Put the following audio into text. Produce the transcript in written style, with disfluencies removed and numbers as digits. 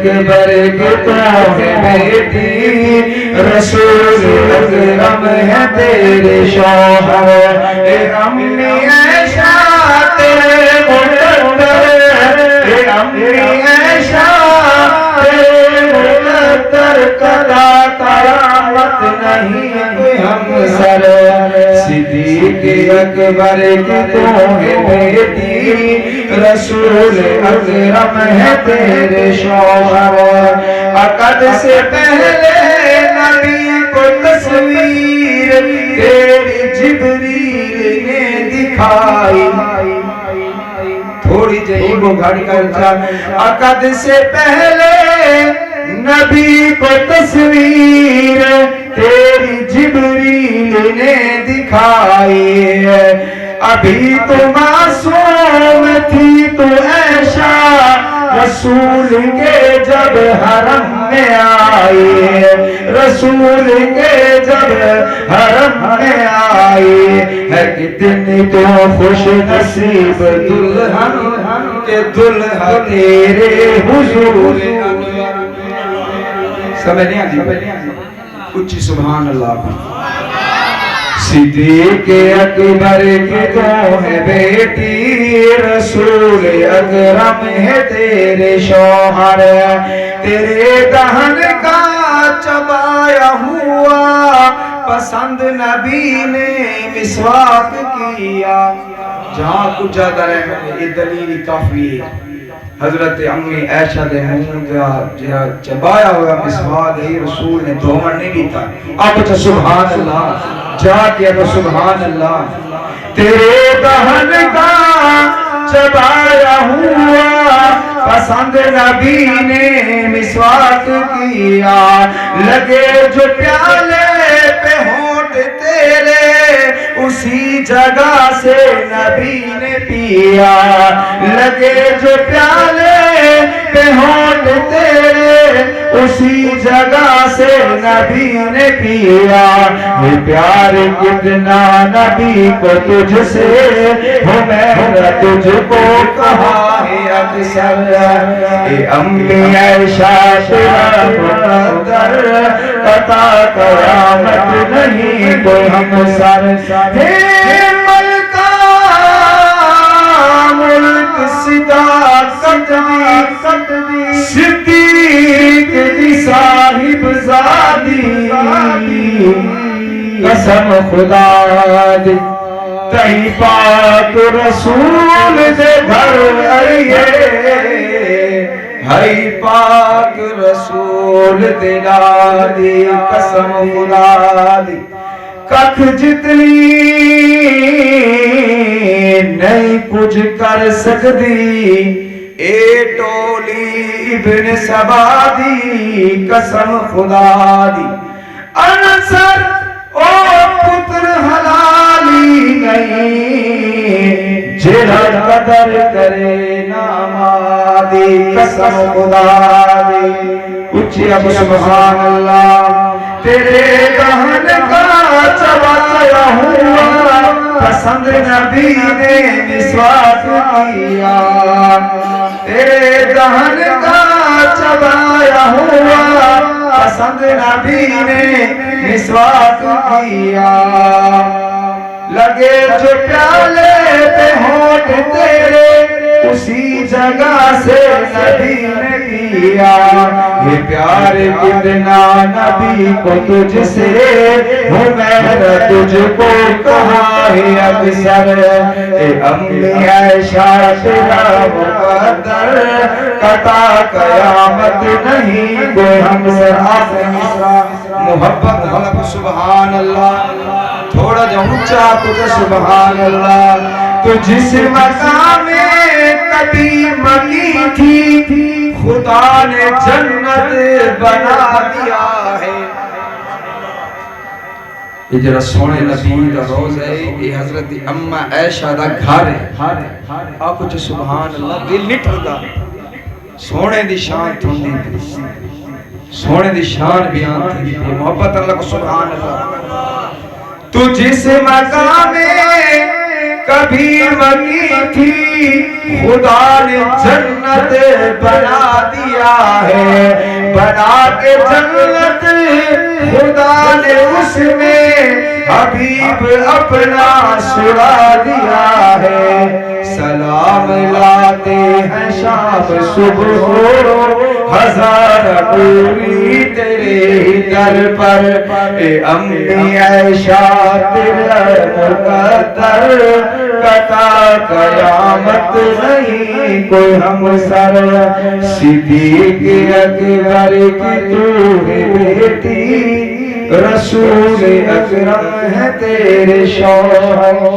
اکبر کی تو ہے بیٹی رسول اکرم ہے تیرے شوہر اے امی عائشہ تیرے مقدر اے امی عائشہ تیرے مقدر کدا قیامت نہیں کوئی ہم سر صدیق اکبر کی تو ہے بیٹی رسول اکرم ہے تیرے شوہر عقد سے پہلے نبی کو تصویر تیری جبریل نے دکھائی تھوڑی جہی کو گھڑ کر جا عقد سے پہلے نبی کو تصویر تیری جبریل نے دکھائی ابھی تو معصوم تھی تو عائشہ رسول کے جب حرم میں آئی رسول کے جب حرم میں آئی ہے کتنی تو خوش نصیب دلہن کہ دلہا تیرے حضور سمجھ نہیں آتی اچھی سبحان اللہ صدیق اکبر کی تو ہے بیٹی رسول اکرم ہے تیرے شوہر تیرے دہن کا چبایا ہوا پسند نبی نے مسواک کیا جہاں کچھ زیادہ رہے یہ دلیل کافی ہے حضرت امی عائشہ دے منہ کا چبایا ہوا مسواک ہی رسول نے دھومن نہیں دیتا آپ اچھا سبحان اللہ جا کیا تو سبحان اللہ تیرے دہن کا چبایا ہوا پسند نبی نے مسواک کیا لگے جو پیالے پہ ہونٹ تیرے اسی جگہ سے نبی نے پیا لگے جو پیالے پہ ہونٹ تیرے اسی جگہ سے نبی نے پیا یہ پیار کتنا نبی کو تجھ سے ہو میں تجھ کو کہا ہے اکثر اے امی عائشہ تیرا مقدر قطع قیامت نہیں کوئی ہم سر ہے ملکہ ملک صداقت دی صدیق دی صاحب زادی قسم خدا دی تہی پاک رسول دے گھر آئیے ہائی پاک رسول دے دادی قسم خدا دی ککھ جتنی نہیں کچھ کر سکتی اے ٹولی ابن سبا دی قسم خدا دی انصر او پتر حلالی نہیں جڑا قدر کرے نامادی قسم خدا دی اچھی اب سبحان اللہ تیرے دہن کا چبایا ہوا پسند نبی نے مسواک کیا تیرے دہن کا چبایا ہوا پسند نبی نے مسواک کیا لگے جو پیالے پہ ہونٹ تیرے اسی جگہ سے نبی نے پیا یہ پیار کتنا نبی کو تجھ سے ہو میں تجھ کو کہا ہے اکثر اے امی عائشہ تیرا مقدر قطع قیامت نہیں کوئی ہم سے محبت حلق سبحان اللہ تھوڑا جو اونچا تجھے سبحان اللہ تو جس مقام میں کبھی مکی تھی خدا نے جنت بنا دیا ہے یہ جرا سونے نبی دا روز ہے یہ حضرت اما عائشہ دا گھر ہے آپ کچھ سبحان اللہ دل نہیں ٹھردا سونے دی شان تھوندی سونے دی شان بیان تھی محبت اللہ کو سبحان اللہ تو جس مقام میں کبھی مکی تھی خدا نے جنت بنا دیا ہے، بنا کے جنت خدا نے اس میں حبیب اپنا سلا دیا ہے۔ سلام لاتے ہیں شام صبح ہو ہزار پوری تیرے ہی در پر، اے انبیاء شاطر مقدر قطع قیامت نہیں کوئی ہم سر، صدیق اکبر کی تو ہے بیٹی، رسول اکرم ہے تیرے شوہر۔